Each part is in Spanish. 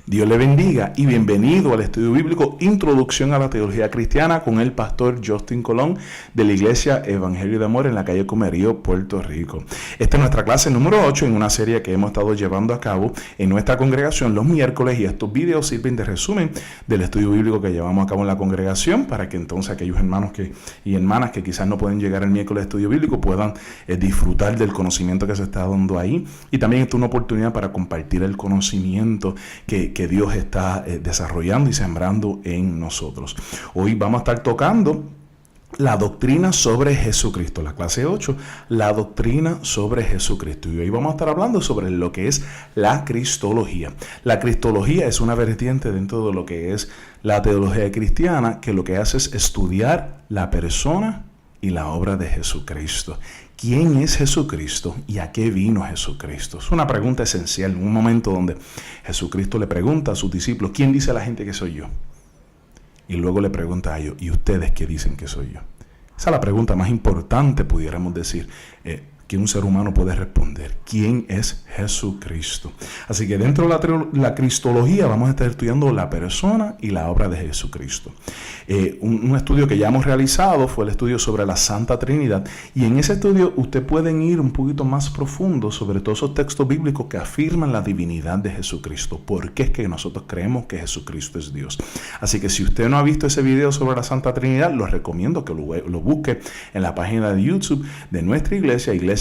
Dios le bendiga y bienvenido al estudio bíblico Introducción a la Teología Cristiana con el pastor Justin Colón de la Iglesia Evangelio de Amor en la calle Comerío, Puerto Rico. Esta es nuestra clase número 8 en una serie que hemos estado llevando a cabo en nuestra congregación los miércoles, y estos videos sirven de resumen del estudio bíblico que llevamos a cabo en la congregación para que entonces aquellos hermanos y hermanas que quizás no pueden llegar el miércoles de estudio bíblico puedan disfrutar del conocimiento que se está dando ahí, y también es una oportunidad para compartir el conocimiento que Dios está desarrollando y sembrando en nosotros. Hoy vamos a estar tocando la doctrina sobre Jesucristo, la clase 8, la doctrina sobre Jesucristo. Y hoy vamos a estar hablando sobre lo que es la cristología. La cristología es una vertiente dentro de lo que es la teología cristiana, que lo que hace es estudiar la persona y la obra de Jesucristo. ¿Quién es Jesucristo y a qué vino Jesucristo? Es una pregunta esencial, en un momento donde Jesucristo le pregunta a sus discípulos: ¿quién dice la gente que soy yo? Y luego le pregunta a ellos: ¿y ustedes qué dicen que soy yo? Esa es la pregunta más importante, pudiéramos decir, que un ser humano puede responder. ¿Quién es Jesucristo? Así que dentro de la cristología vamos a estar estudiando la persona y la obra de Jesucristo. Un estudio que ya hemos realizado fue el estudio sobre la Santa Trinidad, y en ese estudio usted pueden ir un poquito más profundo sobre todos esos textos bíblicos que afirman la divinidad de Jesucristo. ¿Por qué es que nosotros creemos que Jesucristo es Dios? Así que si usted no ha visto ese video sobre la Santa Trinidad, lo recomiendo que lo busque en la página de YouTube de nuestra iglesia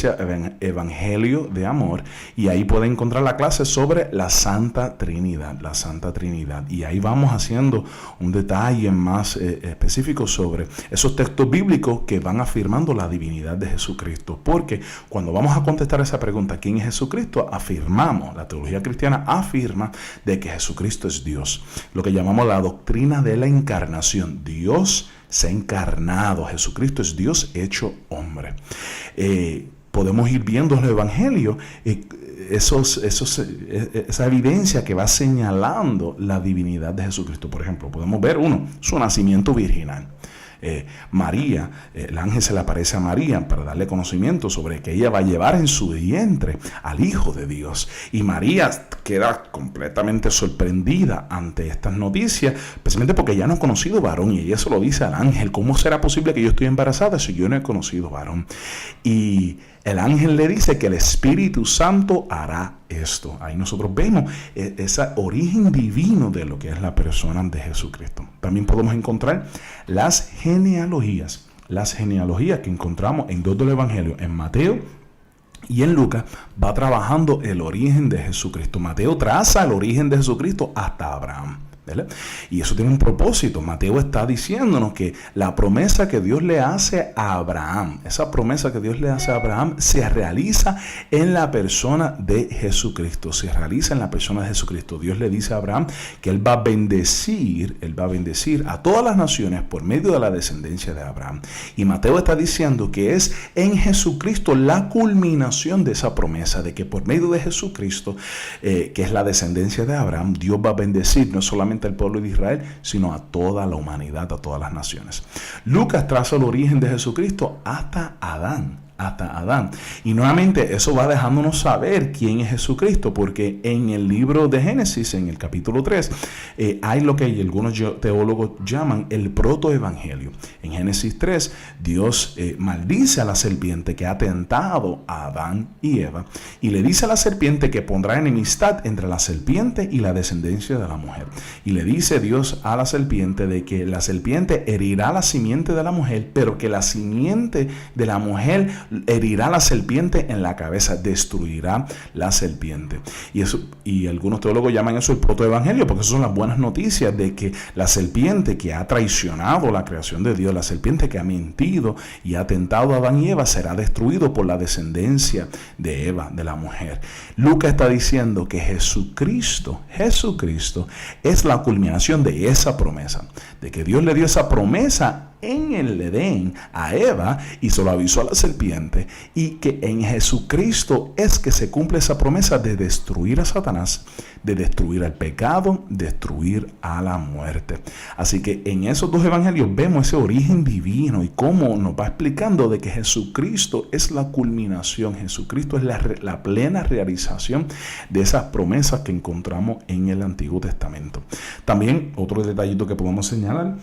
Evangelio de Amor, y ahí puede encontrar la clase sobre la Santa Trinidad, y ahí vamos haciendo un detalle más específico sobre esos textos bíblicos que van afirmando la divinidad de Jesucristo, porque cuando vamos a contestar esa pregunta, ¿quién es Jesucristo?, afirmamos, la teología cristiana afirma de que Jesucristo es Dios, lo que llamamos la doctrina de la encarnación. Dios se ha encarnado, Jesucristo es Dios hecho hombre. Podemos ir viendo en el Evangelio esa evidencia que va señalando la divinidad de Jesucristo. Por ejemplo, podemos ver su nacimiento virginal. María, el ángel se le aparece a María para darle conocimiento sobre que ella va a llevar en su vientre al Hijo de Dios, y María queda completamente sorprendida ante estas noticias, especialmente porque ya no ha conocido varón, y ella se lo dice al ángel: ¿cómo será posible que yo estoy embarazada si yo no he conocido varón? Y el ángel le dice que el Espíritu Santo hará esto. Ahí nosotros vemos ese origen divino de lo que es la persona de Jesucristo. También podemos encontrar las genealogías que encontramos en dos del Evangelio, en Mateo y en Lucas. Va trabajando el origen de Jesucristo. Mateo traza el origen de Jesucristo hasta Abraham, ¿verdad? Y eso tiene un propósito. Mateo está diciéndonos que la promesa que Dios le hace a Abraham, esa promesa que Dios le hace a Abraham se realiza en la persona de Jesucristo. Dios le dice a Abraham que Él va a bendecir a todas las naciones por medio de la descendencia de Abraham. Y Mateo está diciendo que es en Jesucristo la culminación de esa promesa, de que por medio de Jesucristo, que es la descendencia de Abraham, Dios va a bendecir no solamente al pueblo de Israel, sino a toda la humanidad, a todas las naciones. Lucas traza el origen de Jesucristo hasta Adán. Y nuevamente eso va dejándonos saber quién es Jesucristo, porque en el libro de Génesis, en el capítulo 3, hay lo que algunos teólogos llaman el protoevangelio. En Génesis 3, Dios maldice a la serpiente que ha tentado a Adán y Eva, y le dice a la serpiente que pondrá enemistad entre la serpiente y la descendencia de la mujer. Y le dice Dios a la serpiente de que la serpiente herirá la simiente de la mujer, pero que la simiente de la mujer herirá la serpiente en la cabeza, destruirá la serpiente. Y algunos teólogos llaman eso el protoevangelio, porque esas son las buenas noticias de que la serpiente que ha traicionado la creación de Dios, la serpiente que ha mentido y ha tentado a Adán y Eva, será destruido por la descendencia de Eva, de la mujer. Lucas está diciendo que Jesucristo es la culminación de esa promesa, de que Dios le dio esa promesa en el Edén a Eva y se lo avisó a la serpiente, y que en Jesucristo es que se cumple esa promesa de destruir a Satanás, de destruir al pecado, destruir a la muerte. Así que en esos dos evangelios vemos ese origen divino y cómo nos va explicando de que Jesucristo es la culminación, Jesucristo es la plena realización de esas promesas que encontramos en el Antiguo Testamento. También otro detallito que podemos señalar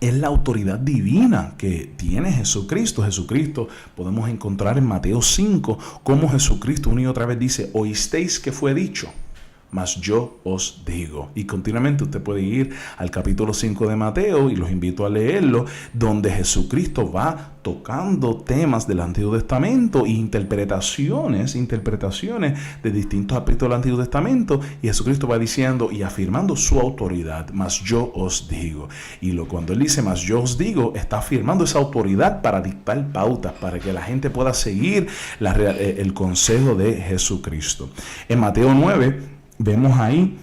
es la autoridad divina que tiene Jesucristo. Jesucristo podemos encontrar en Mateo 5 cómo Jesucristo una y otra vez dice: oísteis que fue dicho, mas yo os digo. Y continuamente usted puede ir al capítulo 5 de Mateo, y los invito a leerlo, donde Jesucristo va tocando temas del Antiguo Testamento e interpretaciones de distintos aspectos del Antiguo Testamento, y Jesucristo va diciendo y afirmando su autoridad: mas yo os digo. Y cuando él dice mas yo os digo, está afirmando esa autoridad para dictar pautas, para que la gente pueda seguir el consejo de Jesucristo. En Mateo 9 vemos ahí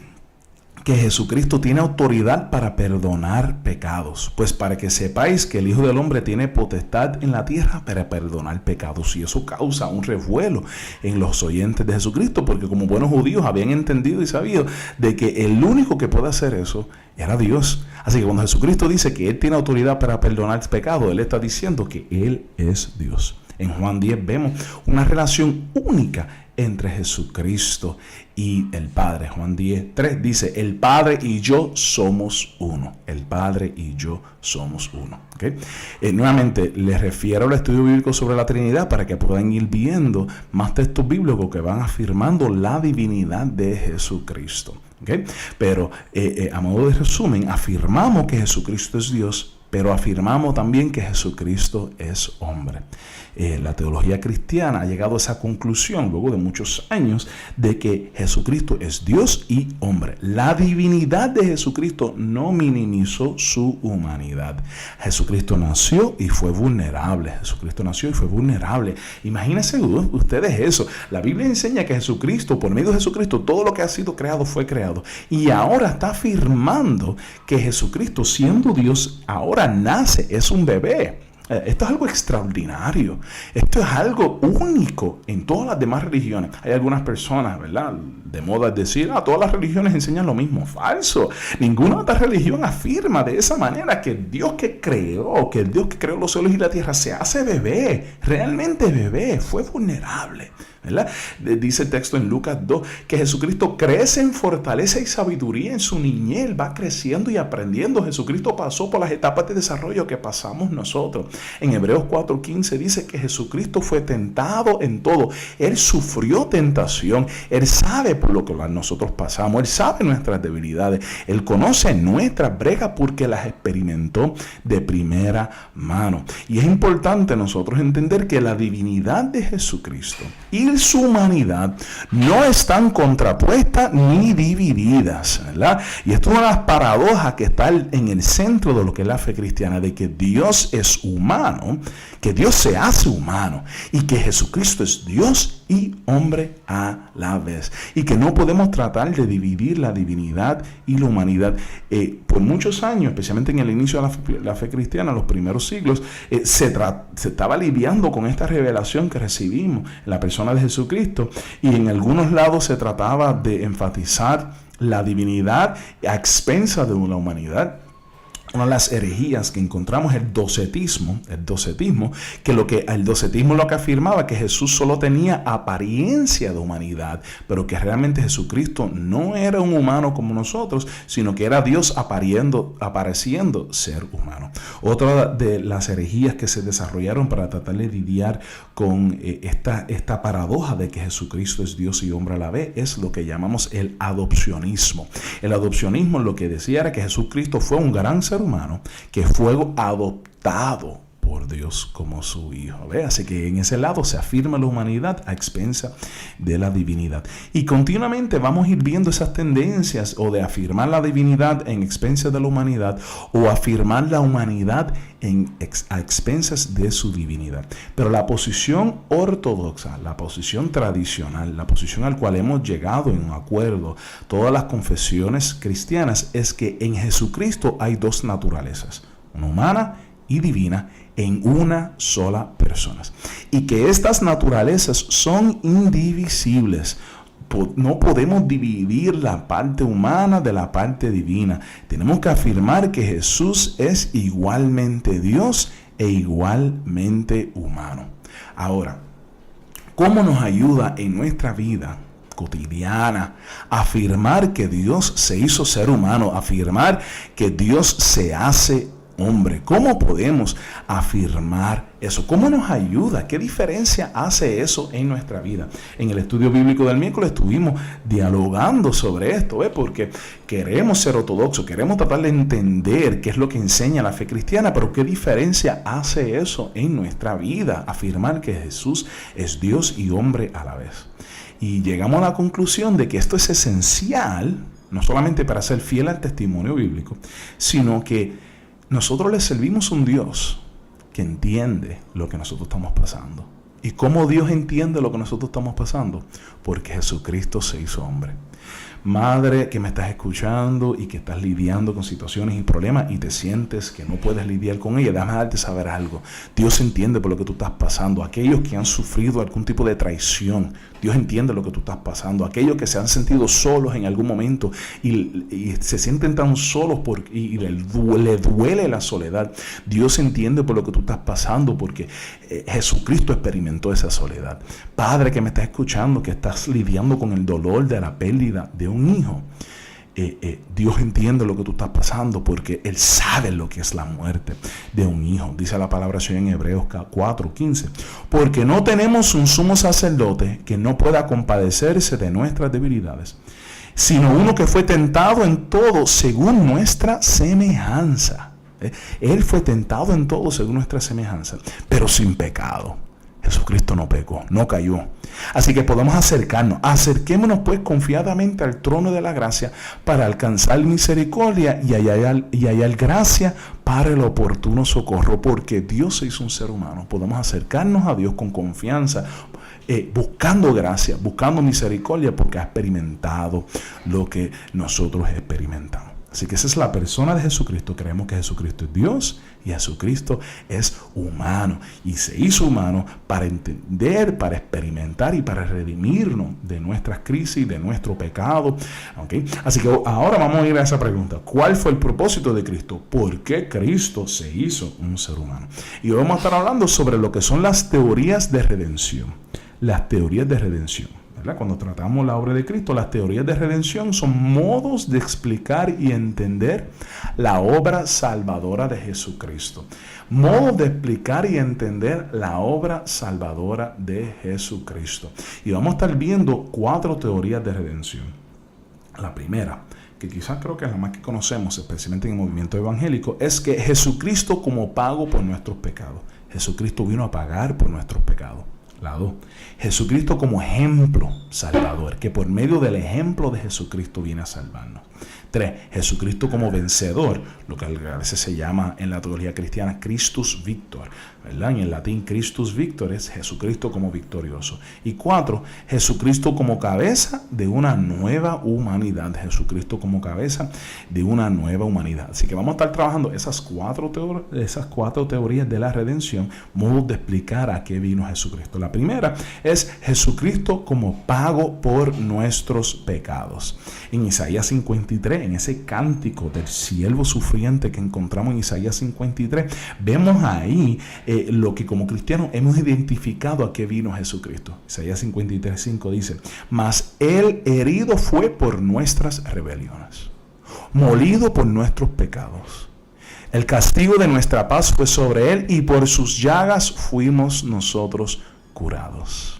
que Jesucristo tiene autoridad para perdonar pecados. Pues para que sepáis que el Hijo del Hombre tiene potestad en la tierra para perdonar pecados. Y eso causa un revuelo en los oyentes de Jesucristo, porque como buenos judíos habían entendido y sabido de que el único que puede hacer eso era Dios. Así que cuando Jesucristo dice que Él tiene autoridad para perdonar pecados, Él está diciendo que Él es Dios. En Juan 10 vemos una relación única entre Jesucristo y el Padre. Juan 10:3 dice: el Padre y yo somos uno. El Padre y yo somos uno. ¿Okay? Nuevamente, les refiero al estudio bíblico sobre la Trinidad para que puedan ir viendo más textos bíblicos que van afirmando la divinidad de Jesucristo. ¿Okay? Pero a modo de resumen, afirmamos que Jesucristo es Dios, pero afirmamos también que Jesucristo es hombre. La teología cristiana ha llegado a esa conclusión luego de muchos años de que Jesucristo es Dios y hombre. La divinidad de Jesucristo no minimizó su humanidad. Jesucristo nació y fue vulnerable. Jesucristo nació y fue vulnerable. Imagínense ustedes eso. La Biblia enseña que Jesucristo, por medio de Jesucristo, todo lo que ha sido creado fue creado. Y ahora está afirmando que Jesucristo, siendo Dios, ahora nace, es un bebé. Esto es algo extraordinario. Esto es algo único en todas las demás religiones. Hay algunas personas, ¿verdad?, de moda decir: todas las religiones enseñan lo mismo. Falso. Ninguna otra religión afirma de esa manera que el Dios que creó los cielos y la tierra se hace bebé. Realmente bebé. Fue vulnerable, ¿verdad? Dice el texto en Lucas 2 que Jesucristo crece en fortaleza y sabiduría en su niñez. Va creciendo y aprendiendo. Jesucristo pasó por las etapas de desarrollo que pasamos nosotros. En Hebreos 4:15 dice que Jesucristo fue tentado en todo. Él sufrió tentación. Él sabe por lo que nosotros pasamos. Él sabe nuestras debilidades. Él conoce nuestras bregas porque las experimentó de primera mano. Y es importante nosotros entender que la divinidad de Jesucristo y su humanidad no están contrapuestas ni divididas, ¿verdad? Y esto es una de las paradojas que está en el centro de lo que es la fe cristiana, de que Dios es humano, que Dios se hace humano y que Jesucristo es Dios y hombre a la vez, y que no podemos tratar de dividir la divinidad y la humanidad. Por muchos años, especialmente en el inicio de la fe cristiana, los primeros siglos, se estaba lidiando con esta revelación que recibimos en la persona de Jesucristo, y en algunos lados se trataba de enfatizar la divinidad a expensas de la humanidad. Una de las herejías que encontramos es el docetismo, que el docetismo lo que afirmaba que Jesús solo tenía apariencia de humanidad, pero que realmente Jesucristo no era un humano como nosotros, sino que era Dios apareciendo ser humano. Otra de las herejías que se desarrollaron para tratar de lidiar con esta paradoja de que Jesucristo es Dios y hombre a la vez es lo que llamamos el adopcionismo. El adopcionismo lo que decía era que Jesucristo fue un gran ser humano que fue adoptado por Dios como su hijo. ¿Ve? Así que en ese lado se afirma la humanidad a expensa de la divinidad. Y continuamente vamos a ir viendo esas tendencias, o de afirmar la divinidad en expensas de la humanidad, o afirmar la humanidad a expensas de su divinidad. Pero la posición ortodoxa, la posición tradicional, la posición al cual hemos llegado en un acuerdo todas las confesiones cristianas, es que en Jesucristo hay dos naturalezas, una humana y divina en una sola persona. Y que estas naturalezas son indivisibles. No podemos dividir la parte humana de la parte divina. Tenemos que afirmar que Jesús es igualmente Dios e igualmente humano. Ahora, ¿cómo nos ayuda en nuestra vida cotidiana afirmar que Dios se hizo ser humano, afirmar que Dios se hace hombre? ¿Cómo podemos afirmar eso? ¿Cómo nos ayuda? ¿Qué diferencia hace eso en nuestra vida? En el estudio bíblico del miércoles estuvimos dialogando sobre esto, porque queremos ser ortodoxos, queremos tratar de entender qué es lo que enseña la fe cristiana, pero ¿qué diferencia hace eso en nuestra vida? Afirmar que Jesús es Dios y hombre a la vez. Y llegamos a la conclusión de que esto es esencial, no solamente para ser fiel al testimonio bíblico, sino que nosotros le servimos a un Dios que entiende lo que nosotros estamos pasando. ¿Y cómo Dios entiende lo que nosotros estamos pasando? Porque Jesucristo se hizo hombre. Madre que me estás escuchando y que estás lidiando con situaciones y problemas y te sientes que no puedes lidiar con ella, déjame darte saber algo. Dios entiende por lo que tú estás pasando. Aquellos que han sufrido algún tipo de traición, Dios entiende lo que tú estás pasando. Aquellos que se han sentido solos en algún momento y se sienten tan solos y le duele la soledad, Dios entiende por lo que tú estás pasando porque Jesucristo experimentó esa soledad. Padre que me estás escuchando, que estás lidiando con el dolor de la pérdida de un hijo, Dios entiende lo que tú estás pasando porque Él sabe lo que es la muerte de un hijo. Dice la palabra en Hebreos 4:15, porque no tenemos un sumo sacerdote que no pueda compadecerse de nuestras debilidades, sino uno que fue tentado en todo según nuestra semejanza. Él fue tentado en todo según nuestra semejanza, pero sin pecado. Jesucristo no pecó, no cayó. Así que podemos acerquémonos pues confiadamente al trono de la gracia para alcanzar misericordia y hallar gracia para el oportuno socorro, porque Dios se hizo un ser humano. Podemos acercarnos a Dios con confianza, buscando gracia, buscando misericordia, porque ha experimentado lo que nosotros experimentamos. Así que esa es la persona de Jesucristo. Creemos que Jesucristo es Dios y Jesucristo es humano. Y se hizo humano para entender, para experimentar y para redimirnos de nuestras crisis, de nuestro pecado. ¿Okay? Así que ahora vamos a ir a esa pregunta. ¿Cuál fue el propósito de Cristo? ¿Por qué Cristo se hizo un ser humano? Y hoy vamos a estar hablando sobre lo que son las teorías de redención. Las teorías de redención. ¿Verdad? Cuando tratamos la obra de Cristo, las teorías de redención son modos de explicar y entender la obra salvadora de Jesucristo. Modos de explicar y entender la obra salvadora de Jesucristo. Y vamos a estar viendo 4 teorías de redención. La primera, que quizás creo que es la más que conocemos, especialmente en el movimiento evangélico, es que Jesucristo como pago por nuestros pecados. Jesucristo vino a pagar por nuestros pecados. La 2, Jesucristo como ejemplo salvador, que por medio del ejemplo de Jesucristo viene a salvarnos. 3, Jesucristo como vencedor, lo que a veces se llama en la teología cristiana Christus Victor, ¿verdad? En el latín Christus Victor es Jesucristo como victorioso. Y 4, Jesucristo como cabeza de una nueva humanidad. Jesucristo como cabeza de una nueva humanidad. Así que vamos a estar trabajando esas cuatro teorías de la redención, modos de explicar a qué vino Jesucristo. La primera es Jesucristo como pago por nuestros pecados. En Isaías 53, en ese cántico del siervo sufriente que encontramos en Isaías 53, vemos ahí lo que como cristianos hemos identificado a qué vino Jesucristo. Isaías 53:5 dice, mas Él herido fue por nuestras rebeliones, molido por nuestros pecados. El castigo de nuestra paz fue sobre Él y por sus llagas fuimos nosotros curados.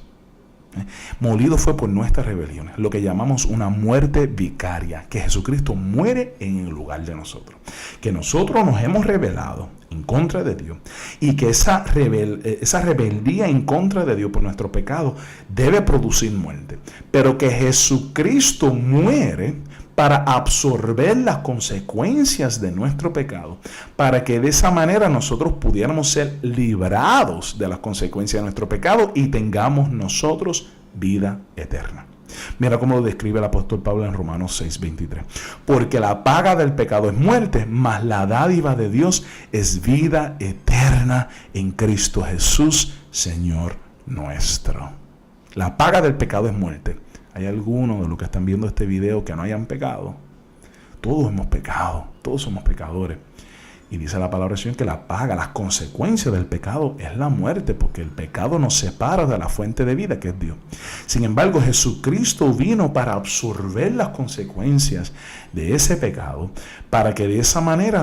Molido fue por nuestras rebeliones, lo que llamamos una muerte vicaria, que Jesucristo muere en el lugar de nosotros, que nosotros nos hemos rebelado en contra de Dios y que esa rebeldía en contra de Dios por nuestro pecado debe producir muerte, pero que Jesucristo muere para absorber las consecuencias de nuestro pecado, para que de esa manera nosotros pudiéramos ser librados de las consecuencias de nuestro pecado y tengamos nosotros vida eterna. Mira cómo lo describe el apóstol Pablo en Romanos 6:23. Porque la paga del pecado es muerte, mas la dádiva de Dios es vida eterna en Cristo Jesús, Señor nuestro. La paga del pecado es muerte. ¿Hay alguno de los que están viendo este video que no hayan pecado? Todos hemos pecado, todos somos pecadores. Y dice la palabra del Señor que la paga, las consecuencias del pecado es la muerte, porque el pecado nos separa de la fuente de vida que es Dios. Sin embargo, Jesucristo vino para absorber las consecuencias de ese pecado, para que de esa manera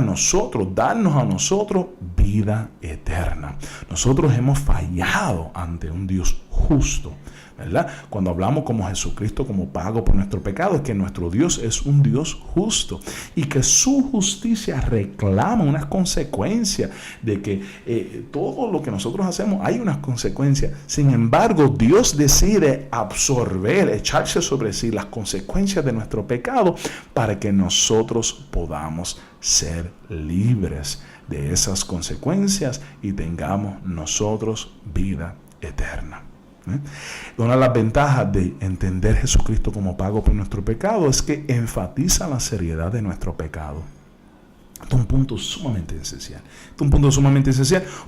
darnos a nosotros vida eterna. Nosotros hemos fallado ante un Dios justo, ¿verdad? Cuando hablamos como Jesucristo como pago por nuestro pecado, es que nuestro Dios es un Dios justo y que su justicia reclama unas consecuencias de que todo lo que nosotros hacemos hay unas consecuencias. Sin embargo, Dios decide absorber, echarse sobre sí las consecuencias de nuestro pecado para que nosotros podamos ser libres de esas consecuencias y tengamos nosotros vida eterna. Una de las ventajas de entender a Jesucristo como pago por nuestro pecado es que enfatiza la seriedad de nuestro pecado. Esto es un punto sumamente esencial.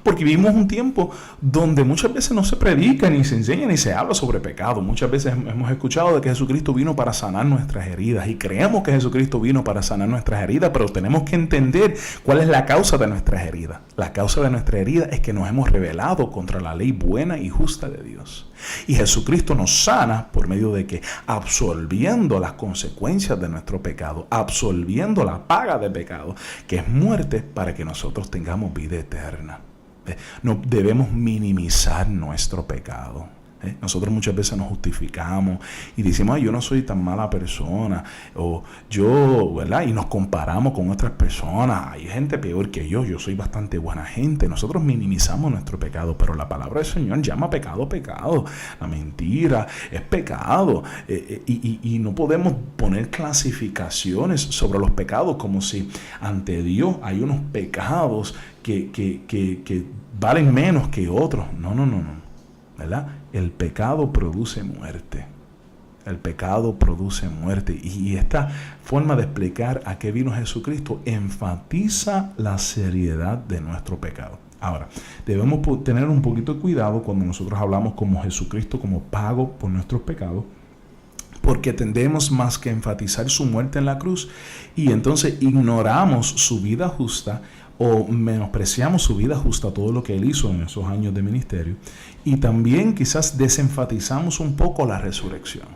Porque vivimos un tiempo donde muchas veces no se predica, ni se enseña, ni se habla sobre pecado. Muchas veces hemos escuchado de que Jesucristo vino para sanar nuestras heridas y creemos que Jesucristo vino para sanar nuestras heridas, pero tenemos que entender cuál es la causa de nuestras heridas. La causa de nuestras heridas es que nos hemos rebelado contra la ley buena y justa de Dios. Y Jesucristo nos sana por medio de que absolviendo las consecuencias de nuestro pecado, absolviendo la paga de pecado, que es muerte, para que nosotros tengamos vida eterna. No debemos minimizar nuestro pecado. Nosotros muchas veces nos justificamos y decimos, ay, yo no soy tan mala persona, o yo, ¿verdad? Y nos comparamos con otras personas, hay gente peor que yo soy bastante buena gente. Nosotros minimizamos nuestro pecado, pero la palabra del Señor llama pecado, pecado. La mentira es pecado, y no podemos poner clasificaciones sobre los pecados como si ante Dios hay unos pecados que valen menos que otros. No, ¿verdad? El pecado produce muerte. El pecado produce muerte. Y esta forma de explicar a qué vino Jesucristo enfatiza la seriedad de nuestro pecado. Ahora, debemos tener un poquito de cuidado cuando nosotros hablamos como Jesucristo como pago por nuestros pecados, porque tendemos más que enfatizar su muerte en la cruz y entonces ignoramos su vida justa o menospreciamos su vida justa, todo lo que Él hizo en esos años de ministerio, y también quizás desenfatizamos un poco la resurrección.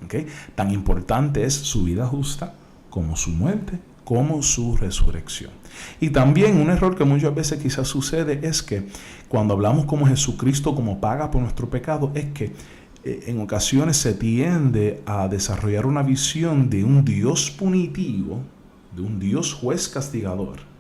¿Okay? Tan importante es su vida justa como su muerte, como su resurrección. Y también un error que muchas veces quizás sucede es que cuando hablamos como Jesucristo como paga por nuestro pecado, es que en ocasiones se tiende a desarrollar una visión de un Dios punitivo, de un Dios juez castigador,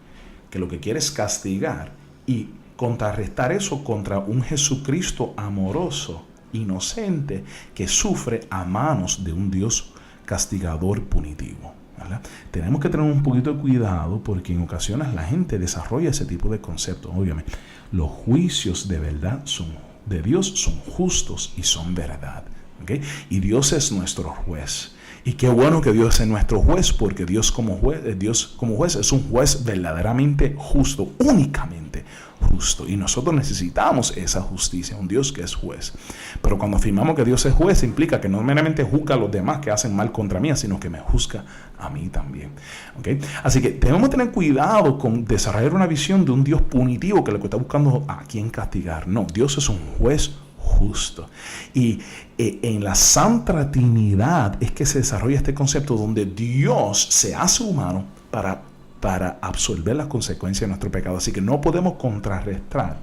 que lo que quiere es castigar y contrarrestar eso contra un Jesucristo amoroso, inocente, que sufre a manos de un Dios castigador punitivo, ¿verdad? Tenemos que tener un poquito de cuidado porque en ocasiones la gente desarrolla ese tipo de conceptos. Obviamente, los juicios de verdad de Dios son justos y son verdad. ¿Okay? Y Dios es nuestro juez. Y qué bueno que Dios es nuestro juez, porque Dios como juez es un juez verdaderamente justo, únicamente justo. Y nosotros necesitamos esa justicia, un Dios que es juez. Pero cuando afirmamos que Dios es juez, implica que no meramente juzga a los demás que hacen mal contra mí, sino que me juzga a mí también. ¿Okay? Así que debemos tener cuidado con desarrollar una visión de un Dios punitivo que lo que está buscando a quién castigar. No, Dios es un juez justo. Y en la Santa Trinidad es que se desarrolla este concepto donde Dios se hace humano para absorber las consecuencias de nuestro pecado. Así que no podemos contrarrestar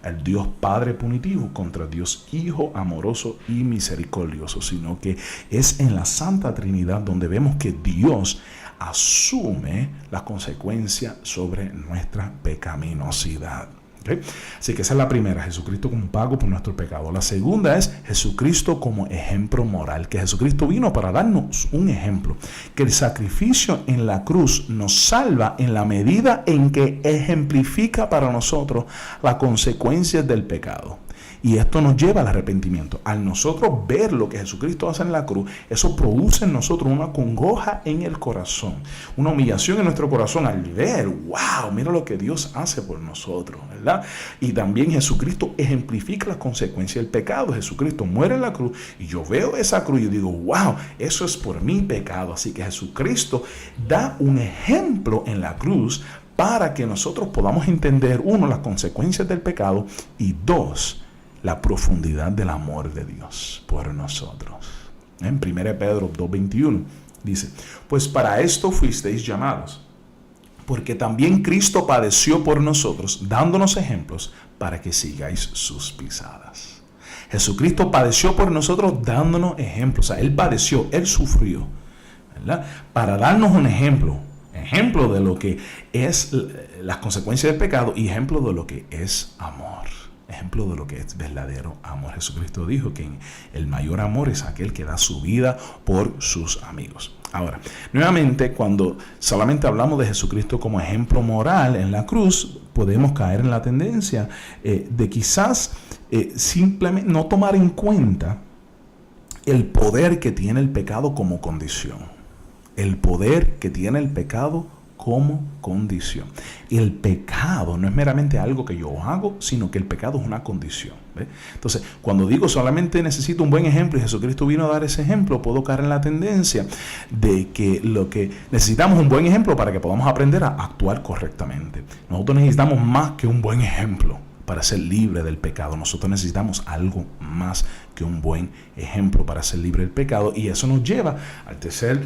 al Dios Padre punitivo contra Dios Hijo amoroso y misericordioso, sino que es en la Santa Trinidad donde vemos que Dios asume la consecuencia sobre nuestra pecaminosidad. ¿Okay? Así que esa es la primera, Jesucristo como pago por nuestro pecado. La segunda es Jesucristo como ejemplo moral, que Jesucristo vino para darnos un ejemplo, que el sacrificio en la cruz nos salva en la medida en que ejemplifica para nosotros las consecuencias del pecado. Y esto nos lleva al arrepentimiento. Al nosotros ver lo que Jesucristo hace en la cruz, eso produce en nosotros una congoja en el corazón, una humillación en nuestro corazón al ver, wow, mira lo que Dios hace por nosotros, ¿verdad? Y también Jesucristo ejemplifica las consecuencias del pecado. Jesucristo muere en la cruz y yo veo esa cruz y yo digo, wow, eso es por mi pecado. Así que Jesucristo da un ejemplo en la cruz para que nosotros podamos entender, uno, las consecuencias del pecado y dos, la profundidad del amor de Dios por nosotros. En 1 Pedro 2:21 dice, pues para esto fuisteis llamados, porque también Cristo padeció por nosotros, dándonos ejemplos para que sigáis sus pisadas. Jesucristo padeció por nosotros dándonos ejemplos. O sea, Él padeció, Él sufrió, ¿verdad? Para darnos un ejemplo de lo que es las consecuencias del pecado y ejemplo de lo que es amor. Ejemplo de lo que es verdadero amor. Jesucristo dijo que el mayor amor es aquel que da su vida por sus amigos. Ahora, nuevamente, cuando solamente hablamos de Jesucristo como ejemplo moral en la cruz, podemos caer en la tendencia de quizás simplemente no tomar en cuenta el poder que tiene el pecado como condición. El poder que tiene el pecado como condición. Y el pecado no es meramente algo que yo hago, sino que el pecado es una condición. ¿Ve? Entonces, cuando digo solamente necesito un buen ejemplo y Jesucristo vino a dar ese ejemplo, puedo caer en la tendencia de que lo que necesitamos un buen ejemplo para que podamos aprender a actuar correctamente. Nosotros necesitamos más que un buen ejemplo para ser libre del pecado. Nosotros necesitamos algo más que un buen ejemplo para ser libre del pecado, y eso nos lleva al tercer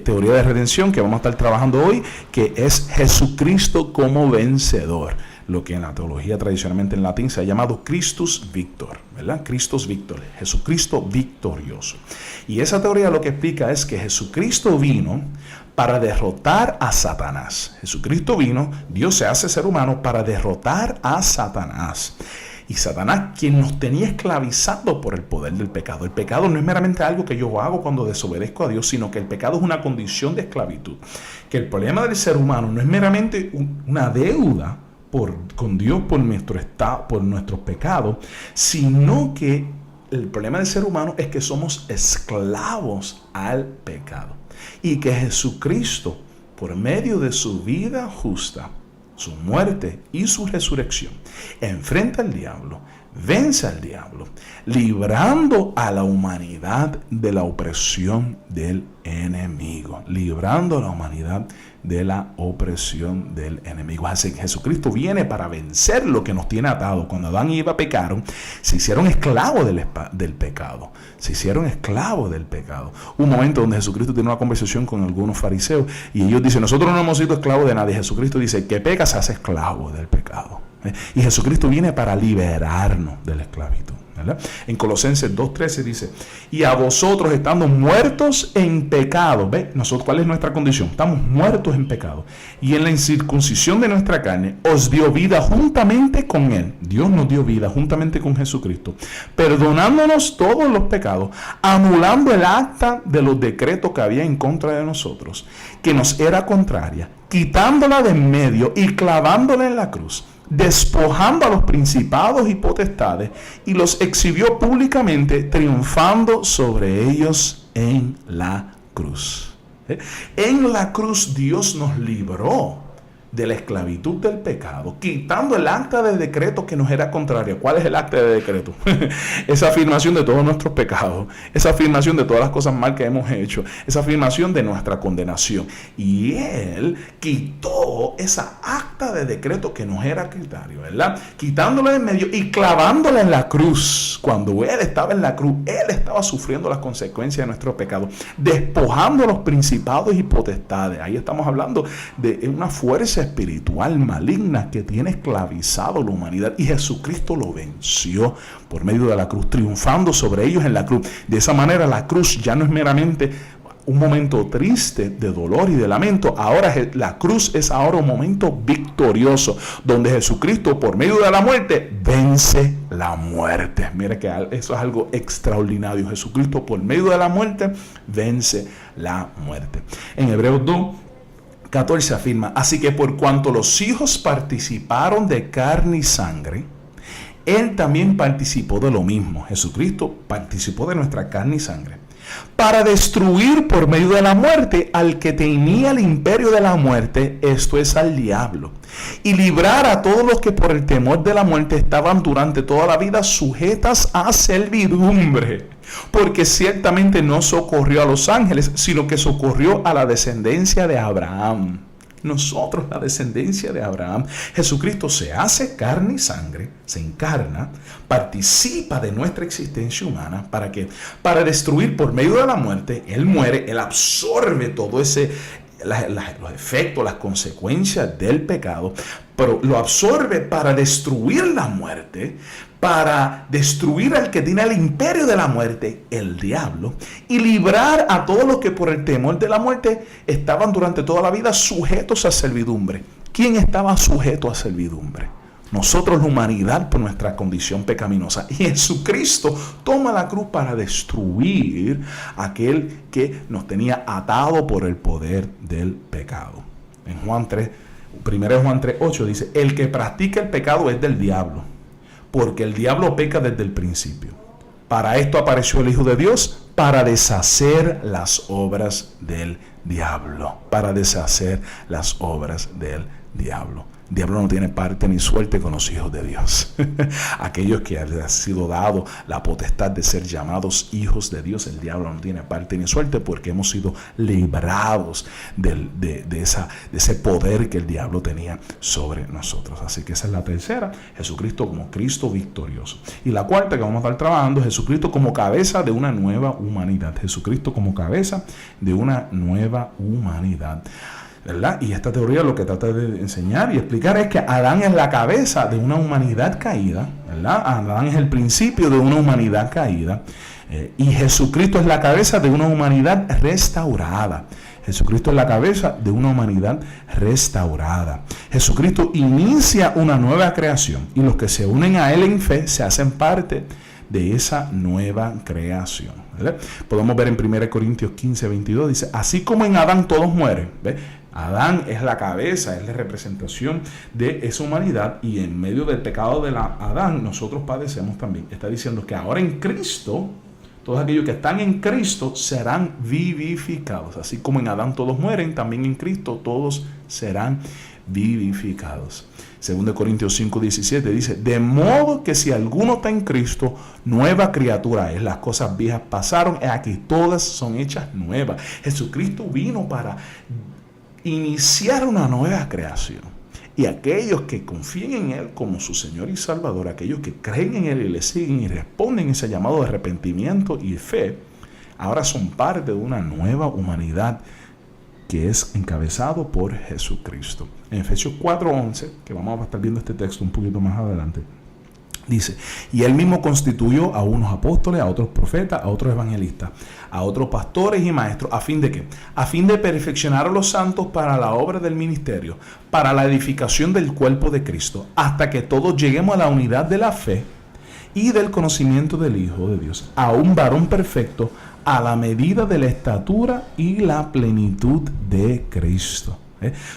teoría de redención que vamos a estar trabajando hoy, que es Jesucristo como vencedor, lo que en la teología tradicionalmente en latín se ha llamado Christus Victor, ¿verdad? Christus Victor, Jesucristo victorioso. Y esa teoría lo que explica es que Jesucristo vino para derrotar a Satanás. Jesucristo vino, Dios se hace ser humano para derrotar a Satanás. Y Satanás, quien nos tenía esclavizados por el poder del pecado. El pecado no es meramente algo que yo hago cuando desobedezco a Dios, sino que el pecado es una condición de esclavitud. Que el problema del ser humano no es meramente una deuda con Dios por nuestros pecados, sino que el problema del ser humano es que somos esclavos al pecado. Y que Jesucristo, por medio de su vida justa, su muerte y su resurrección, enfrenta al diablo, vence al diablo, librando a la humanidad de la opresión del enemigo. Librando a la humanidad de la opresión del enemigo. Así que Jesucristo viene para vencer lo que nos tiene atado. Cuando Adán y Eva pecaron, se hicieron esclavos del pecado. Se hicieron esclavos del pecado. Un momento donde Jesucristo tiene una conversación con algunos fariseos y ellos dicen, nosotros no hemos sido esclavos de nadie. Jesucristo dice, el que peca se hace esclavo del pecado. Y Jesucristo viene para liberarnos de la esclavitud, ¿verdad? En Colosenses 2:13 dice, y a vosotros estando muertos en pecado, ¿ve? Nosotros, ¿cuál es nuestra condición? Estamos muertos en pecado. Y en la incircuncisión de nuestra carne os dio vida juntamente con Él. Dios nos dio vida juntamente con Jesucristo, perdonándonos todos los pecados, anulando el acta de los decretos que había en contra de nosotros, que nos era contraria, quitándola de en medio y clavándola en la cruz, despojando a los principados y potestades, y los exhibió públicamente, triunfando sobre ellos en la cruz. En la cruz Dios nos libró de la esclavitud del pecado, quitando el acta de decreto que nos era contraria. ¿Cuál es el acta de decreto? Esa afirmación de todos nuestros pecados, esa afirmación de todas las cosas mal que hemos hecho, esa afirmación de nuestra condenación. Y Él quitó esa acta de decreto que nos era contrario, ¿verdad? Quitándola de en medio y clavándola en la cruz. Cuando Él estaba en la cruz, Él estaba sufriendo las consecuencias de nuestro pecado, despojando a los principados y potestades. Ahí estamos hablando de una fuerza espiritual maligna que tiene esclavizado a la humanidad, y Jesucristo lo venció por medio de la cruz, triunfando sobre ellos en la cruz. De esa manera la cruz ya no es meramente un momento triste de dolor y de lamento. Ahora la cruz es ahora un momento victorioso, donde Jesucristo por medio de la muerte vence la muerte. Mira que eso es algo extraordinario. Jesucristo por medio de la muerte vence la muerte. En Hebreos 2:14 afirma, así que por cuanto los hijos participaron de carne y sangre, Él también participó de lo mismo. Jesucristo participó de nuestra carne y sangre, para destruir por medio de la muerte al que tenía el imperio de la muerte, esto es, al diablo, y librar a todos los que por el temor de la muerte estaban durante toda la vida sujetas a servidumbre. Porque ciertamente no socorrió a los ángeles, sino que socorrió a la descendencia de Abraham. Nosotros, la descendencia de Abraham. Jesucristo se hace carne y sangre, se encarna, participa de nuestra existencia humana para destruir por medio de la muerte. Él muere, Él absorbe todo ese, los efectos, las consecuencias del pecado, pero lo absorbe para destruir la muerte, para destruir al que tiene el imperio de la muerte, el diablo, y librar a todos los que por el temor de la muerte estaban durante toda la vida sujetos a servidumbre. ¿Quién estaba sujeto a servidumbre? Nosotros, la humanidad, por nuestra condición pecaminosa. Y Jesucristo toma la cruz para destruir aquel que nos tenía atado por el poder del pecado. En Juan 3, 1 Juan 3:8 dice: el que practica el pecado es del diablo, porque el diablo peca desde el principio. Para esto apareció el Hijo de Dios, para deshacer las obras del diablo. Para deshacer las obras del diablo. El diablo no tiene parte ni suerte con los hijos de Dios. Aquellos que han sido dado la potestad de ser llamados hijos de Dios, el diablo no tiene parte ni suerte, porque hemos sido librados de ese poder que el diablo tenía sobre nosotros. Así que esa es la tercera, Jesucristo como Cristo victorioso. Y la cuarta que vamos a estar trabajando, Jesucristo como cabeza de una nueva humanidad. Jesucristo como cabeza de una nueva humanidad, ¿verdad? Y esta teoría lo que trata de enseñar y explicar es que Adán es la cabeza de una humanidad caída, ¿verdad? Adán es el principio de una humanidad caída, y Jesucristo es la cabeza de una humanidad restaurada. Jesucristo es la cabeza de una humanidad restaurada. Jesucristo inicia una nueva creación, y los que se unen a Él en fe se hacen parte de esa nueva creación, ¿verdad? Podemos ver en 1 Corintios 15:22, dice: así como en Adán todos mueren, ¿ves? Adán es la cabeza, es la representación de esa humanidad, y en medio del pecado de Adán nosotros padecemos también. Está diciendo que ahora en Cristo, todos aquellos que están en Cristo serán vivificados. Así como en Adán todos mueren, también en Cristo todos serán vivificados. 2 Corintios 5:17 dice: de modo que si alguno está en Cristo, nueva criatura es. Las cosas viejas pasaron, y aquí todas son hechas nuevas. Jesucristo vino para iniciar una nueva creación. Y aquellos que confíen en Él como su Señor y Salvador, aquellos que creen en Él y le siguen y responden ese llamado de arrepentimiento y fe, ahora son parte de una nueva humanidad que es encabezado por Jesucristo. En Efesios 4:11, que vamos a estar viendo este texto un poquito más adelante, dice: y Él mismo constituyó a unos apóstoles, a otros profetas, a otros evangelistas, a otros pastores y maestros, ¿a fin de qué? A fin de perfeccionar a los santos para la obra del ministerio, para la edificación del cuerpo de Cristo, hasta que todos lleguemos a la unidad de la fe y del conocimiento del Hijo de Dios, a un varón perfecto, a la medida de la estatura y la plenitud de Cristo.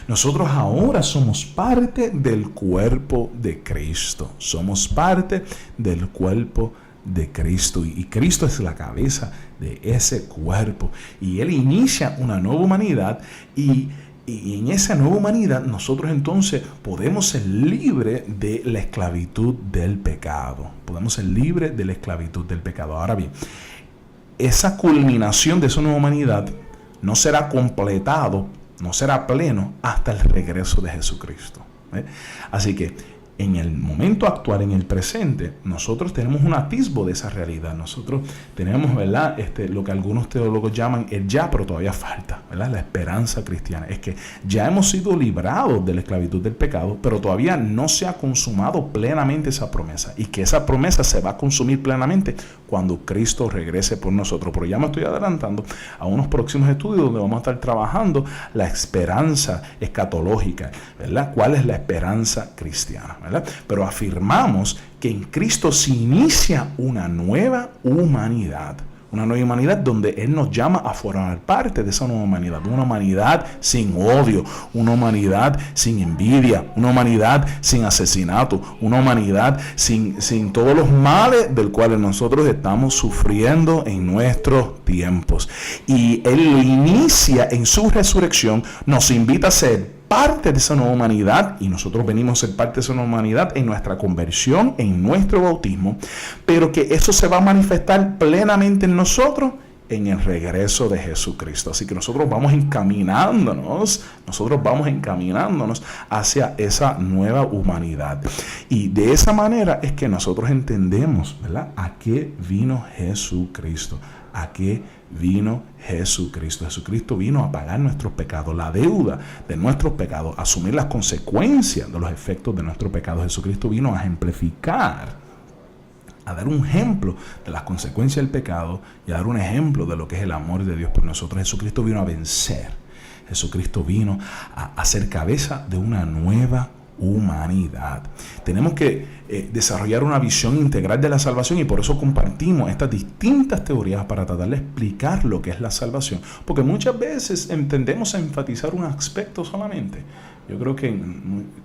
Nosotros ahora somos parte del cuerpo de Cristo. Somos parte del cuerpo de Cristo. Y Cristo es la cabeza de ese cuerpo. Y Él inicia una nueva humanidad. Y en esa nueva humanidad nosotros entonces podemos ser libres de la esclavitud del pecado. Podemos ser libres de la esclavitud del pecado. Ahora bien, esa culminación de esa nueva humanidad no será completado, no será pleno hasta el regreso de Jesucristo. Así que en el momento actual, en el presente, nosotros tenemos un atisbo de esa realidad. Nosotros tenemos, ¿verdad? Lo que algunos teólogos llaman el ya, pero todavía falta, ¿verdad? La esperanza cristiana. Es que ya hemos sido librados de la esclavitud del pecado, pero todavía no se ha consumado plenamente esa promesa. Y que esa promesa se va a consumir plenamente cuando Cristo regrese por nosotros. Pero ya me estoy adelantando a unos próximos estudios donde vamos a estar trabajando la esperanza escatológica, ¿verdad? ¿Cuál es la esperanza cristiana? ¿Verdad? Pero afirmamos que en Cristo se inicia una nueva humanidad, una nueva humanidad donde Él nos llama a formar parte de esa nueva humanidad, una humanidad sin odio, una humanidad sin envidia, una humanidad sin asesinato, una humanidad sin todos los males del cual nosotros estamos sufriendo en nuestros tiempos. Y Él lo inicia en su resurrección, nos invita a ser parte de esa nueva humanidad, y nosotros venimos a ser parte de esa nueva humanidad en nuestra conversión, en nuestro bautismo, pero que eso se va a manifestar plenamente en nosotros en el regreso de Jesucristo. Así que nosotros vamos encaminándonos hacia esa nueva humanidad. Y de esa manera es que nosotros entendemos, ¿verdad?, a qué vino Jesucristo. ¿A qué vino Jesucristo? Jesucristo vino a pagar nuestros pecados, la deuda de nuestros pecados, a asumir las consecuencias de los efectos de nuestros pecados. Jesucristo vino a ejemplificar, a dar un ejemplo de las consecuencias del pecado y a dar un ejemplo de lo que es el amor de Dios por nosotros. Jesucristo vino a vencer. Jesucristo vino a ser cabeza de una nueva humanidad. Tenemos que desarrollar una visión integral de la salvación, y por eso compartimos estas distintas teorías para tratar de explicar lo que es la salvación, porque muchas veces tendemos a enfatizar un aspecto solamente. Yo creo que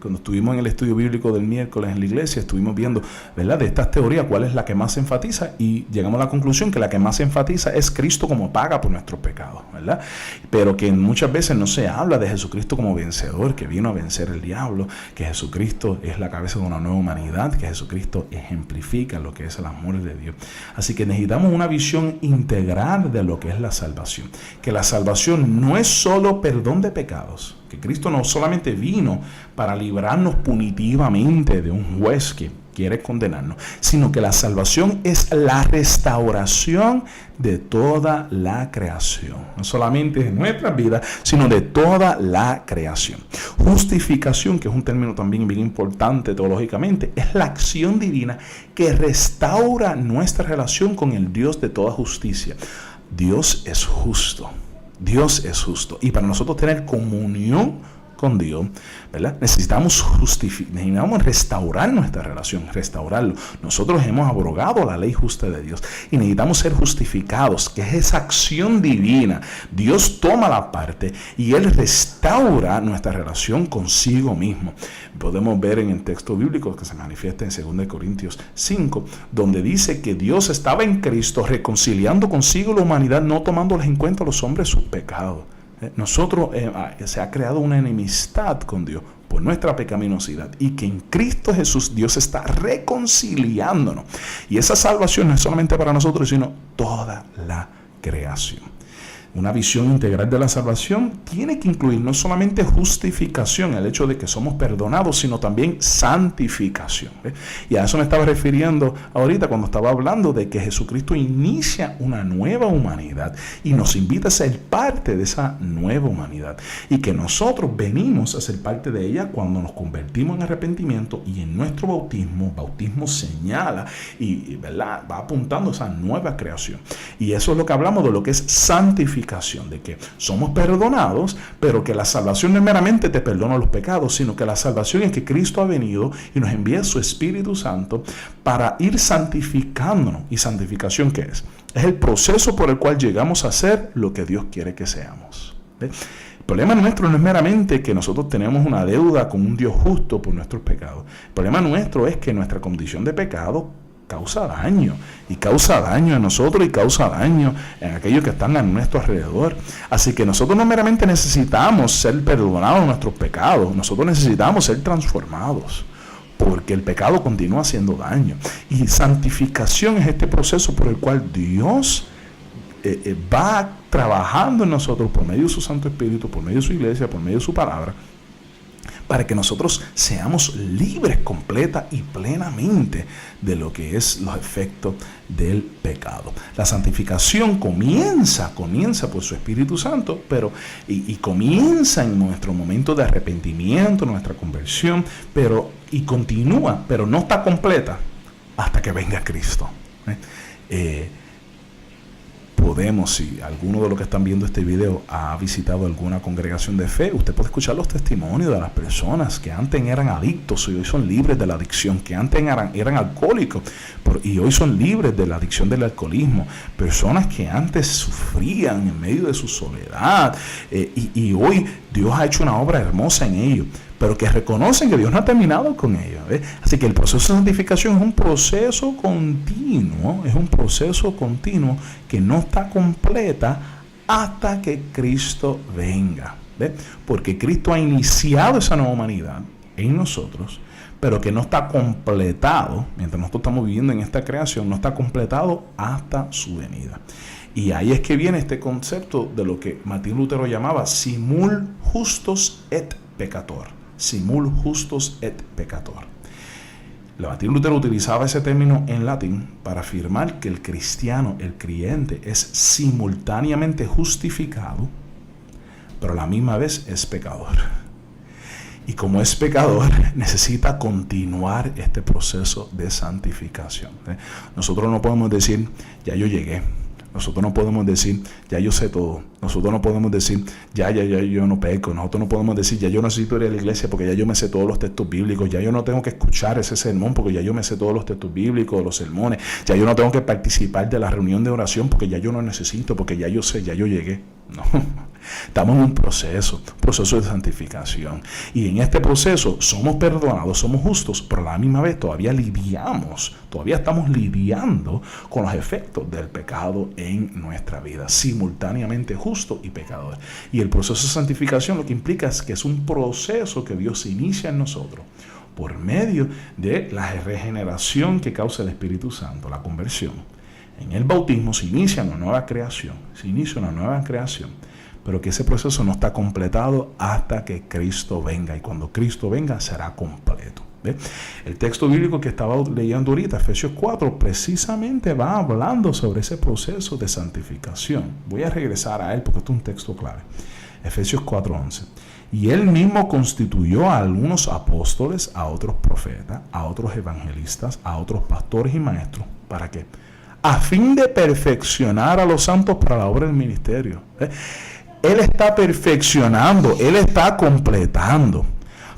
cuando estuvimos en el estudio bíblico del miércoles en la iglesia, estuvimos viendo, ¿verdad?, de estas teorías cuál es la que más se enfatiza, y llegamos a la conclusión que la que más se enfatiza es Cristo como paga por nuestros pecados, ¿verdad? Pero que muchas veces no se habla de Jesucristo como vencedor, que vino a vencer el diablo, que Jesucristo es la cabeza de una nueva humanidad, que Jesucristo ejemplifica lo que es el amor de Dios. Así que necesitamos una visión integral de lo que es la salvación, que la salvación no es solo perdón de pecados, que Cristo no solamente vino para librarnos punitivamente de un juez que quiere condenarnos, sino que la salvación es la restauración de toda la creación, no solamente de nuestras vidas, sino de toda la creación. Justificación, que es un término también bien importante teológicamente, es la acción divina que restaura nuestra relación con el Dios de toda justicia. Dios es justo. Dios es justo. Y para nosotros tener comunión con Dios, ¿verdad?, necesitamos restaurar nuestra relación, restaurarlo. Nosotros hemos abrogado la ley justa de Dios y necesitamos ser justificados, que es esa acción divina. Dios toma la parte y Él restaura nuestra relación consigo mismo. Podemos ver en el texto bíblico que se manifiesta en 2 Corintios 5, donde dice que Dios estaba en Cristo reconciliando consigo la humanidad, no tomándoles en cuenta a los hombres sus pecados. Nosotros se ha creado una enemistad con Dios por nuestra pecaminosidad, y que en Cristo Jesús Dios está reconciliándonos. Y esa salvación no es solamente para nosotros, sino toda la creación. Una visión integral de la salvación tiene que incluir no solamente justificación, el hecho de que somos perdonados, sino también santificación. Y a eso me estaba refiriendo ahorita cuando estaba hablando de que Jesucristo inicia una nueva humanidad y nos invita a ser parte de esa nueva humanidad, y que nosotros venimos a ser parte de ella cuando nos convertimos en arrepentimiento, y en nuestro bautismo señala y ¿verdad?, va apuntando a esa nueva creación. Y eso es lo que hablamos de lo que es santificación, de que somos perdonados, pero que la salvación no es meramente te perdono los pecados, sino que la salvación es que Cristo ha venido y nos envía su Espíritu Santo para ir santificándonos. ¿Y santificación qué es? Es el proceso por el cual llegamos a ser lo que Dios quiere que seamos. ¿Ves? El problema nuestro no es meramente que nosotros tenemos una deuda con un Dios justo por nuestros pecados. El problema nuestro es que nuestra condición de pecado causa daño, y causa daño a nosotros y causa daño en aquellos que están a nuestro alrededor. Así que nosotros no meramente necesitamos ser perdonados de nuestros pecados, nosotros necesitamos ser transformados, porque el pecado continúa haciendo daño. Y santificación es este proceso por el cual Dios va trabajando en nosotros por medio de su Santo Espíritu, por medio de su iglesia, por medio de su palabra, para que nosotros seamos libres completa y plenamente de lo que es los efectos del pecado. La santificación comienza por su Espíritu Santo, pero y comienza en nuestro momento de arrepentimiento, nuestra conversión, y continúa, pero no está completa hasta que venga Cristo. si alguno de los que están viendo este video ha visitado alguna congregación de fe, usted puede escuchar los testimonios de las personas que antes eran adictos y hoy son libres de la adicción, que antes eran alcohólicos y hoy son libres de la adicción del alcoholismo, personas que antes sufrían en medio de su soledad y hoy Dios ha hecho una obra hermosa en ellos, pero que reconocen que Dios no ha terminado con ellos. Así que el proceso de santificación es un proceso continuo que no está completa hasta que Cristo venga. ¿Ve? Porque Cristo ha iniciado esa nueva humanidad en nosotros, pero que no está completado, mientras nosotros estamos viviendo en esta creación, no está completado hasta su venida. Y ahí es que viene este concepto de lo que Martín Lutero llamaba simul justus et peccator. Simul justus et peccator. Martín Lutero utilizaba ese término en latín para afirmar que el cristiano, el creyente, es simultáneamente justificado, pero a la misma vez es pecador. Y como es pecador, necesita continuar este proceso de santificación. Nosotros no podemos decir, ya yo llegué. Nosotros no podemos decir, ya yo sé todo. Nosotros no podemos decir, ya yo no peco. Nosotros no podemos decir, ya yo no necesito ir a la iglesia porque ya yo me sé todos los textos bíblicos. Ya yo no tengo que escuchar ese sermón porque ya yo me sé todos los textos bíblicos, los sermones. Ya yo no tengo que participar de la reunión de oración porque ya yo no necesito, porque ya yo sé, ya yo llegué. No. Estamos en un proceso de santificación. Y en este proceso somos perdonados, somos justos, pero a la misma vez todavía estamos lidiando con los efectos del pecado en nuestra vida, simultáneamente justo y pecador. Y el proceso de santificación lo que implica es que es un proceso que Dios inicia en nosotros por medio de la regeneración que causa el Espíritu Santo, la conversión. En el bautismo se inicia una nueva creación, pero que ese proceso no está completado hasta que Cristo venga, y cuando Cristo venga será completo. ¿Ve? El texto bíblico que estaba leyendo ahorita, Efesios 4, precisamente va hablando sobre ese proceso de santificación. Voy a regresar a él porque esto es un texto clave. Efesios 4:11. Y él mismo constituyó a algunos apóstoles, a otros profetas, a otros evangelistas, a otros pastores y maestros. ¿Para qué? A fin de perfeccionar a los santos para la obra del ministerio. Él está perfeccionando, Él está completando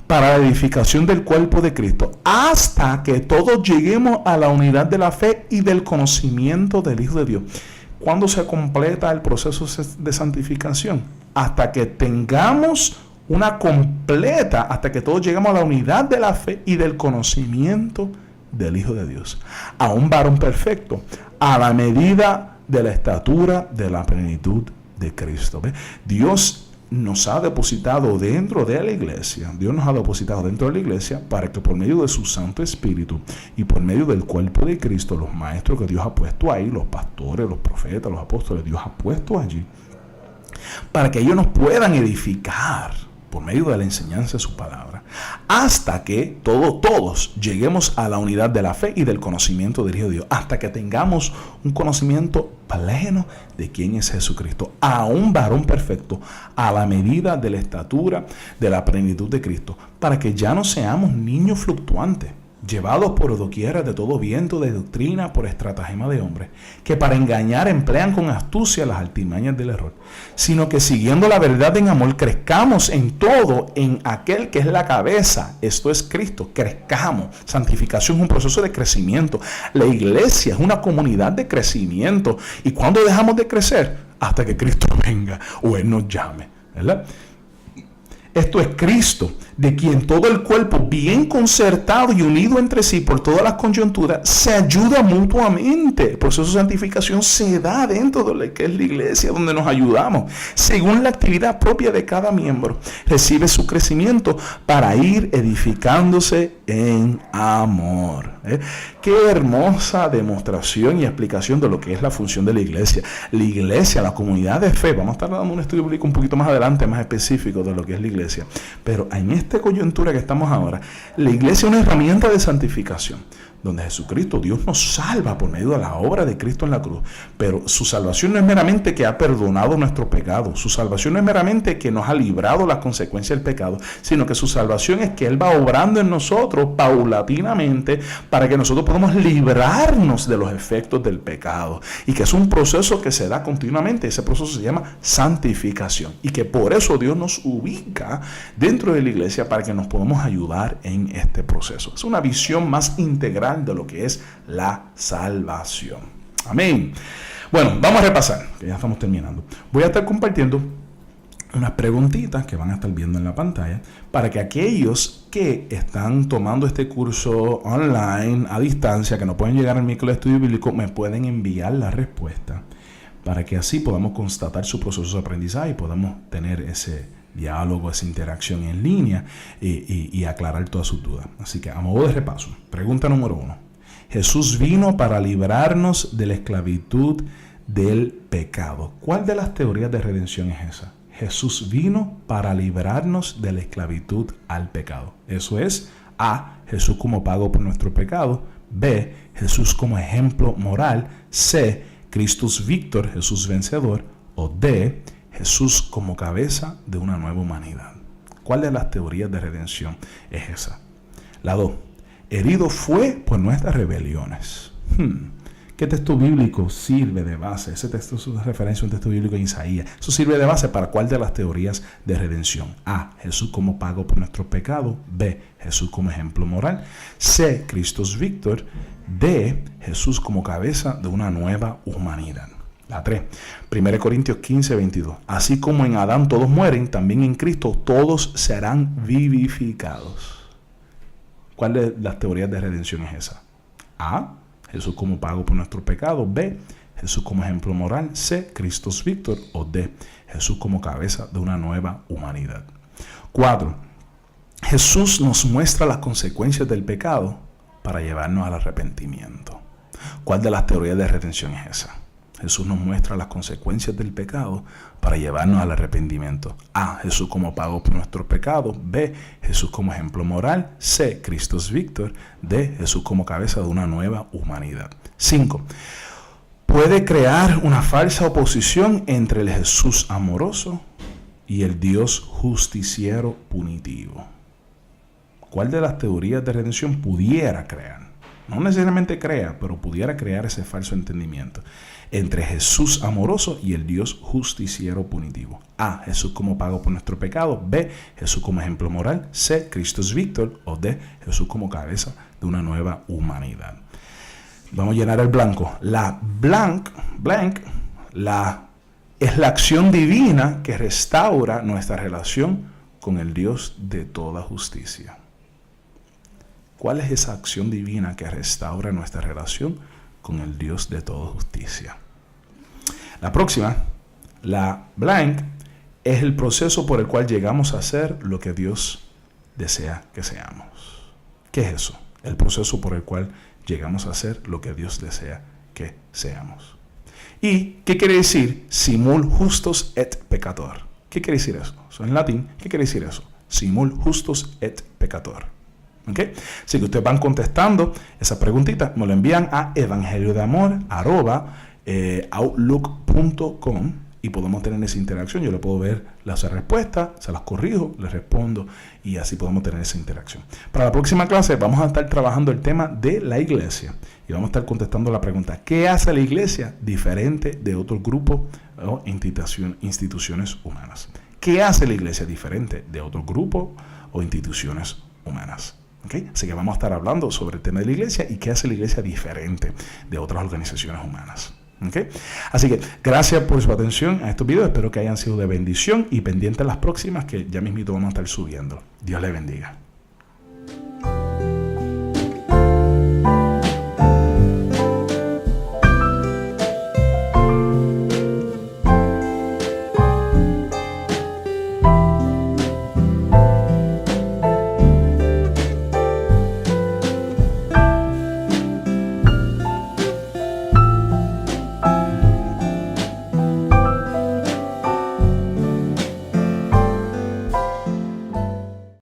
para la edificación del cuerpo de Cristo, hasta que todos lleguemos a la unidad de la fe y del conocimiento del Hijo de Dios. ¿Cuándo se completa el proceso de santificación? Hasta que tengamos hasta que todos llegamos a la unidad de la fe y del conocimiento del Hijo de Dios, a un varón perfecto, a la medida de la estatura de la plenitud de Cristo. ¿Ve? Dios nos ha depositado dentro de la iglesia, para que por medio de su Santo Espíritu y por medio del cuerpo de Cristo, los maestros que Dios ha puesto ahí, los pastores, los profetas, los apóstoles, Dios ha puesto allí, para que ellos nos puedan edificar por medio de la enseñanza de su palabra, hasta que todos lleguemos a la unidad de la fe y del conocimiento del Hijo de Dios, hasta que tengamos un conocimiento pleno de quién es Jesucristo, a un varón perfecto, a la medida de la estatura de la plenitud de Cristo, para que ya no seamos niños fluctuantes, llevados por doquiera de todo viento de doctrina por estratagema de hombres, que para engañar emplean con astucia las artimañas del error, sino que siguiendo la verdad en amor, crezcamos en todo en aquel que es la cabeza, esto es Cristo. Crezcamos. Santificación es un proceso de crecimiento. La iglesia es una comunidad de crecimiento. ¿Y cuándo dejamos de crecer? Hasta que Cristo venga o Él nos llame, ¿verdad? Esto es Cristo, de quien todo el cuerpo, bien concertado y unido entre sí por todas las coyunturas, se ayuda mutuamente. El proceso de santificación se da dentro de lo que es la iglesia, donde nos ayudamos. Según la actividad propia de cada miembro, recibe su crecimiento para ir edificándose en amor. Qué hermosa demostración y explicación de lo que es la función de la iglesia. La iglesia, la comunidad de fe, vamos a estar dando un estudio bíblico un poquito más adelante, más específico de lo que es la iglesia. Pero en esta coyuntura que estamos ahora, la iglesia es una herramienta de santificación, donde Jesucristo, Dios nos salva por medio de la obra de Cristo en la cruz. Pero su salvación no es meramente que ha perdonado nuestro pecado. Su salvación no es meramente que nos ha librado las consecuencias del pecado, sino que su salvación es que Él va obrando en nosotros paulatinamente para que nosotros podamos librarnos de los efectos del pecado. Y que es un proceso que se da continuamente. Ese proceso se llama santificación. Y que por eso Dios nos ubica dentro de la iglesia para que nos podamos ayudar en este proceso. Es una visión más integral de lo que es la salvación. Amén. Bueno, vamos a repasar, que ya estamos terminando. Voy a estar compartiendo unas preguntitas que van a estar viendo en la pantalla para que aquellos que están tomando este curso online a distancia, que no pueden llegar al micro de estudio bíblico, me pueden enviar la respuesta para que así podamos constatar su proceso de aprendizaje y podamos tener ese diálogo, esa interacción en línea y aclarar todas sus dudas. Así que a modo de repaso, pregunta número 1. Jesús vino para librarnos de la esclavitud del pecado. ¿Cuál de las teorías de redención es esa? Jesús vino para librarnos de la esclavitud al pecado. Eso es A, Jesús como pago por nuestro pecado. B, Jesús como ejemplo moral. C, Christus Victor, Jesús vencedor. O D, Jesús como cabeza de una nueva humanidad. ¿Cuál de las teorías de redención es esa? La 2. Herido fue por nuestras rebeliones. ¿Qué texto bíblico sirve de base? Ese texto es una referencia a un texto bíblico en Isaías. Eso sirve de base para cuál de las teorías de redención. A, Jesús como pago por nuestros pecados. B, Jesús como ejemplo moral. C, Christus Victor. D, Jesús como cabeza de una nueva humanidad. La 3. 1 Corintios 15, 22. Así como en Adán todos mueren, también en Cristo todos serán vivificados. ¿Cuál de las teorías de redención es esa? A, Jesús como pago por nuestro pecado. B, Jesús como ejemplo moral. C, Christus Victor. O D, Jesús como cabeza de una nueva humanidad. 4. Jesús nos muestra las consecuencias del pecado para llevarnos al arrepentimiento. ¿Cuál de las teorías de redención es esa? Jesús nos muestra las consecuencias del pecado para llevarnos al arrepentimiento. A, Jesús como pago por nuestros pecados. B, Jesús como ejemplo moral. C, Christus Victor. D, Jesús como cabeza de una nueva humanidad. 5. Puede crear una falsa oposición entre el Jesús amoroso y el Dios justiciero punitivo. ¿Cuál de las teorías de redención pudiera crear? No necesariamente crea, pero pudiera crear ese falso entendimiento entre Jesús amoroso y el Dios justiciero punitivo. A, Jesús como pago por nuestro pecado. B, Jesús como ejemplo moral. C, Christus Victor. O D, Jesús como cabeza de una nueva humanidad. Vamos a llenar el blanco. La blank es la acción divina que restaura nuestra relación con el Dios de toda justicia. ¿Cuál es esa acción divina que restaura nuestra relación con el Dios de toda justicia? La próxima, la blank, es el proceso por el cual llegamos a ser lo que Dios desea que seamos. ¿Qué es eso? El proceso por el cual llegamos a ser lo que Dios desea que seamos. ¿Y qué quiere decir simul justus et peccator? ¿Qué quiere decir eso? Eso en latín. ¿Qué quiere decir eso? Simul justus et peccator. ¿Okay? Así que ustedes van contestando esas preguntitas, me lo envían a evangeliodeamor@outlook.com y podemos tener esa interacción. Yo le puedo ver las respuestas, se las corrijo, les respondo y así podemos tener esa interacción. Para la próxima clase vamos a estar trabajando el tema de la iglesia y vamos a estar contestando la pregunta: ¿qué hace la iglesia diferente de otros grupos o instituciones humanas? ¿Qué hace la iglesia diferente de otros grupos o instituciones humanas? ¿Okay? Así que vamos a estar hablando sobre el tema de la iglesia y qué hace la iglesia diferente de otras organizaciones humanas. ¿Okay? Así que gracias por su atención a estos videos. Espero que hayan sido de bendición y pendientes las próximas que ya mismito vamos a estar subiendo. Dios les bendiga.